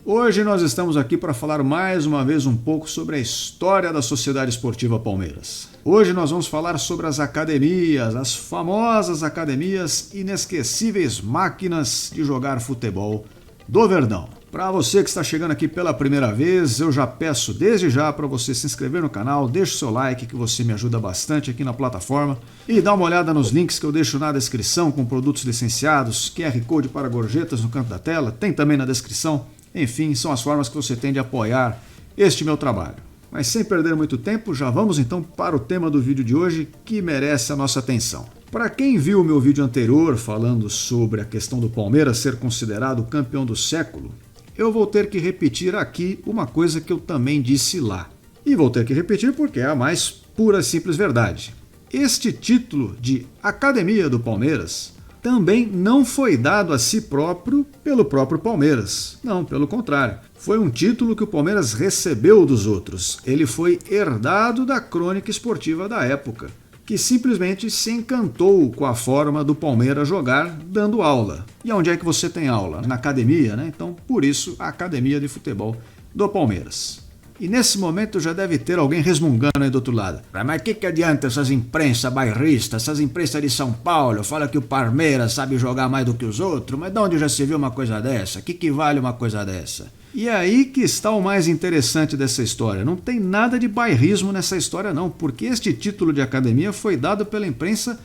Hoje nós estamos aqui para falar mais uma vez um pouco sobre a história da Sociedade Esportiva Palmeiras. Hoje nós vamos falar sobre as academias, as famosas academias, inesquecíveis máquinas de jogar futebol do Verdão. Para você que está chegando aqui pela primeira vez, eu já peço desde já para você se inscrever no canal, deixa o seu like que você me ajuda bastante aqui na plataforma e dá uma olhada nos links que eu deixo na descrição com produtos licenciados, QR Code para gorjetas no canto da tela, tem também na descrição. Enfim, são as formas que você tem de apoiar este meu trabalho. Mas sem perder muito tempo, já vamos então para o tema do vídeo de hoje, que merece a nossa atenção. Para quem viu o meu vídeo anterior falando sobre a questão do Palmeiras ser considerado o campeão do século, eu vou ter que repetir aqui uma coisa que eu também disse lá. E vou ter que repetir porque é a mais pura e simples verdade. Este título de Academia do Palmeiras também não foi dado a si próprio pelo próprio Palmeiras. Não, pelo contrário. Foi um título que o Palmeiras recebeu dos outros. Ele foi herdado da crônica esportiva da época, que simplesmente se encantou com a forma do Palmeiras jogar dando aula. E onde é que você tem aula? Na academia, né? Então, por isso, a Academia de Futebol do Palmeiras. E nesse momento já deve ter alguém resmungando aí do outro lado. Mas o que adianta essas imprensas bairristas, essas imprensas de São Paulo, fala que o Palmeiras sabe jogar mais do que os outros, mas de onde já se viu uma coisa dessa? O que vale uma coisa dessa? E é aí que está o mais interessante dessa história. Não tem nada de bairrismo nessa história não, porque este título de academia foi dado pela imprensa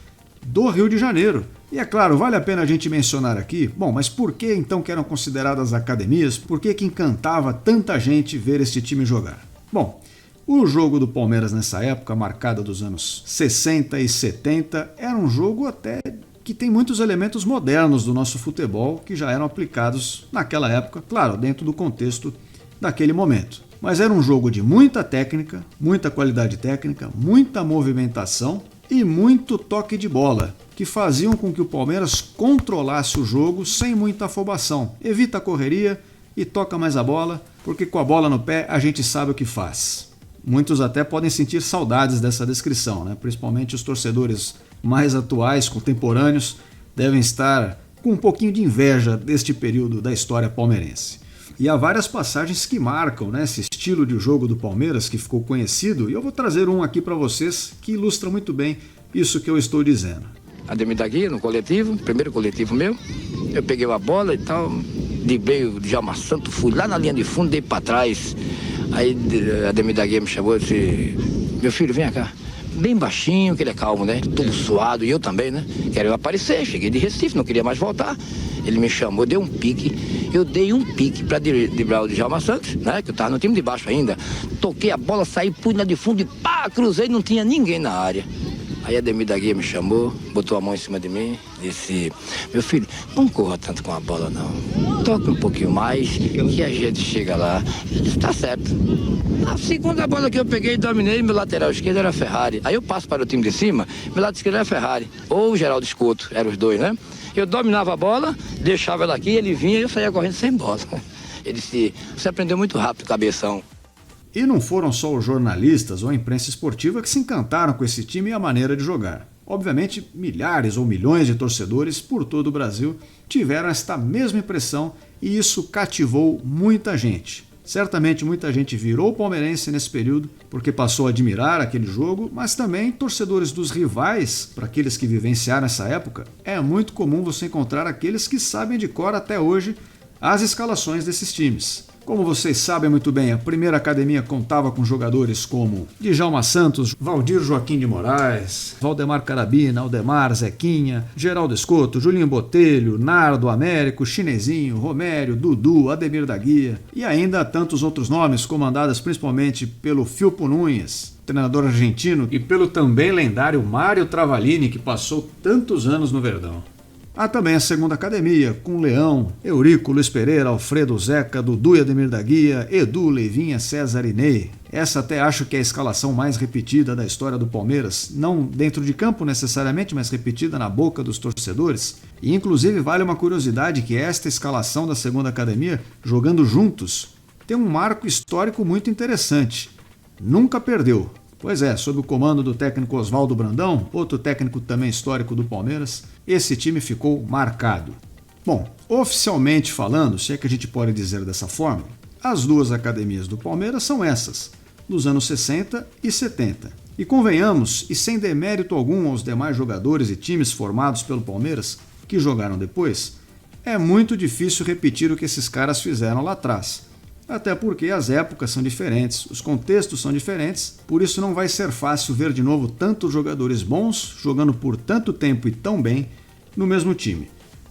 do Rio de Janeiro. E é claro, vale a pena a gente mencionar aqui, bom, mas por que então que eram consideradas academias? Por que encantava tanta gente ver este time jogar? Bom, o jogo do Palmeiras nessa época, marcada dos anos 60 e 70, era um jogo até que tem muitos elementos modernos do nosso futebol que já eram aplicados naquela época, claro, dentro do contexto daquele momento. Mas era um jogo de muita técnica, muita qualidade técnica, muita movimentação e muito toque de bola, que faziam com que o Palmeiras controlasse o jogo sem muita afobação. Evita a correria e toca mais a bola, porque com a bola no pé a gente sabe o que faz. Muitos até podem sentir saudades dessa descrição, né? Principalmente os torcedores mais atuais, contemporâneos, devem estar com um pouquinho de inveja deste período da história palmeirense. E há várias passagens que marcam, né, esse estilo de jogo do Palmeiras que ficou conhecido, e eu vou trazer um aqui para vocês que ilustra muito bem isso que eu estou dizendo. Ademir da Guia no coletivo, primeiro coletivo meu, eu peguei a bola e tal, driblei o Djalma Santos, fui lá na linha de fundo, dei para trás, aí Ademir da Guia me chamou e disse, meu filho, vem cá. Bem baixinho, que ele é calmo, né? Tudo suado, e eu também, né? Quero aparecer, cheguei de Recife, não queria mais voltar. Ele me chamou, deu um pique. Eu dei um pique pra driblar o Djalma Santos, né? Que eu tava no time de baixo ainda. Toquei a bola, saí, pus na de fundo e pá, cruzei, não tinha ninguém na área. Aí a Ademir da Guia me chamou, botou a mão em cima de mim, disse, meu filho, não corra tanto com a bola não, toque um pouquinho mais que a gente chega lá. Eu disse, tá certo. A segunda bola que eu peguei e dominei, meu lateral esquerdo era Ferrari. Aí eu passo para o time de cima, meu lado esquerdo era Ferrari, ou Geraldo Escoto, eram os dois, né? Eu dominava a bola, deixava ela aqui, ele vinha e eu saía correndo sem bola. Ele disse, você aprendeu muito rápido, cabeção. E não foram só os jornalistas ou a imprensa esportiva que se encantaram com esse time e a maneira de jogar. Obviamente, milhares ou milhões de torcedores por todo o Brasil tiveram esta mesma impressão e isso cativou muita gente. Certamente muita gente virou palmeirense nesse período porque passou a admirar aquele jogo, mas também torcedores dos rivais, para aqueles que vivenciaram essa época, é muito comum você encontrar aqueles que sabem de cor até hoje as escalações desses times. Como vocês sabem muito bem, a primeira academia contava com jogadores como Djalma Santos, Valdir Joaquim de Moraes, Valdemar Carabina, Aldemar, Zequinha, Geraldo Escoto, Julinho Botelho, Nardo, Américo, Chinesinho, Romério, Dudu, Ademir da Guia e ainda tantos outros nomes comandados principalmente pelo Filpo Nunes, treinador argentino, e pelo também lendário Mário Travalini, que passou tantos anos no Verdão. Há também a segunda academia, com Leão, Eurico, Luiz Pereira, Alfredo, Zeca, Dudu e Ademir da Guia, Edu, Leivinha, César e Ney. Essa até acho que é a escalação mais repetida da história do Palmeiras, não dentro de campo necessariamente, mas repetida na boca dos torcedores. E inclusive vale uma curiosidade que esta escalação da segunda academia, jogando juntos, tem um marco histórico muito interessante. Nunca perdeu. Pois é, sob o comando do técnico Oswaldo Brandão, outro técnico também histórico do Palmeiras, esse time ficou marcado. Bom, oficialmente falando, se é que a gente pode dizer dessa forma, as duas academias do Palmeiras são essas, dos anos 60 e 70. E convenhamos, e sem demérito algum aos demais jogadores e times formados pelo Palmeiras que jogaram depois, é muito difícil repetir o que esses caras fizeram lá atrás. Até porque as épocas são diferentes, os contextos são diferentes, por isso não vai ser fácil ver de novo tantos jogadores bons jogando por tanto tempo e tão bem no mesmo time.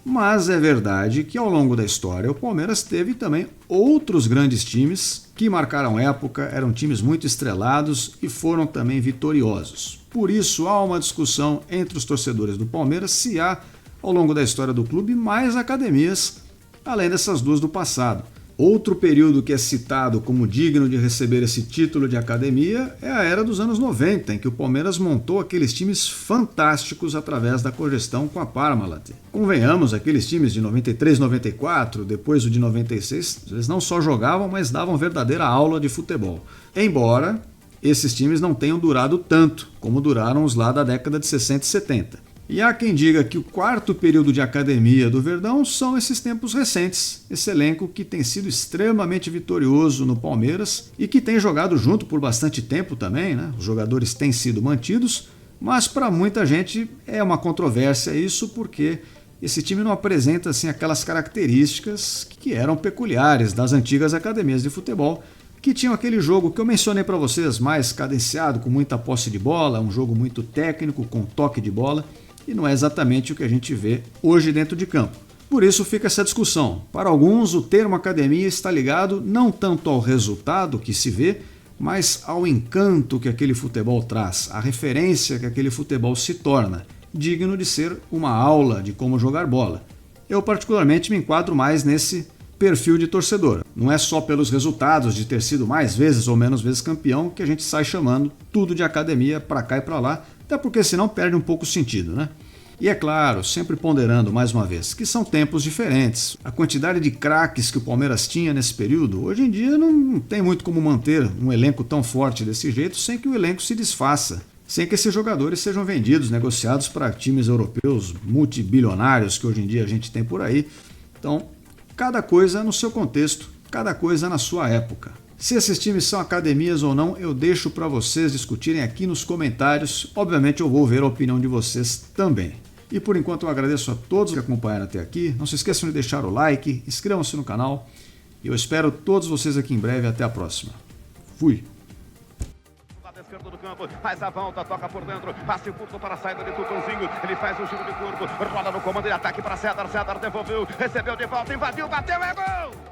Mas é verdade que ao longo da história o Palmeiras teve também outros grandes times que marcaram época, eram times muito estrelados e foram também vitoriosos. Por isso há uma discussão entre os torcedores do Palmeiras se há, ao longo da história do clube, mais academias, além dessas duas do passado. Outro período que é citado como digno de receber esse título de academia é a era dos anos 90, em que o Palmeiras montou aqueles times fantásticos através da cogestão com a Parmalat. Convenhamos, aqueles times de 93, 94, depois o de 96, eles não só jogavam, mas davam verdadeira aula de futebol. Embora esses times não tenham durado tanto como duraram os lá da década de 60 e 70. E há quem diga que o quarto período de academia do Verdão são esses tempos recentes, esse elenco que tem sido extremamente vitorioso no Palmeiras e que tem jogado junto por bastante tempo também, né? Os jogadores têm sido mantidos, mas para muita gente é uma controvérsia isso porque esse time não apresenta assim, aquelas características que eram peculiares das antigas academias de futebol, que tinham aquele jogo que eu mencionei para vocês, mais cadenciado, com muita posse de bola, um jogo muito técnico, com toque de bola. E não é exatamente o que a gente vê hoje dentro de campo. Por isso fica essa discussão. Para alguns, o termo academia está ligado não tanto ao resultado que se vê, mas ao encanto que aquele futebol traz, à referência que aquele futebol se torna, digno de ser uma aula de como jogar bola. Eu particularmente me enquadro mais nesse perfil de torcedor. Não é só pelos resultados de ter sido mais vezes ou menos vezes campeão que a gente sai chamando tudo de academia para cá e para lá, até porque senão perde um pouco o sentido, né? E é claro, sempre ponderando mais uma vez, que são tempos diferentes. A quantidade de craques que o Palmeiras tinha nesse período, hoje em dia não tem muito como manter um elenco tão forte desse jeito sem que o elenco se desfaça, sem que esses jogadores sejam vendidos, negociados para times europeus multibilionários que hoje em dia a gente tem por aí. Então, cada coisa no seu contexto, cada coisa na sua época. Se esses times são academias ou não, eu deixo para vocês discutirem aqui nos comentários. Obviamente eu vou ver a opinião de vocês também. E por enquanto eu agradeço a todos que acompanharam até aqui. Não se esqueçam de deixar o like, inscrevam-se no canal. E eu espero todos vocês aqui em breve. Até a próxima. Fui! Esquerdo do campo, faz a volta, toca por dentro, passe curto para a saída de Tutunzinho, ele faz o giro de corpo, rola no comando de ataque para César, César devolveu, recebeu de volta, invadiu, bateu, é gol!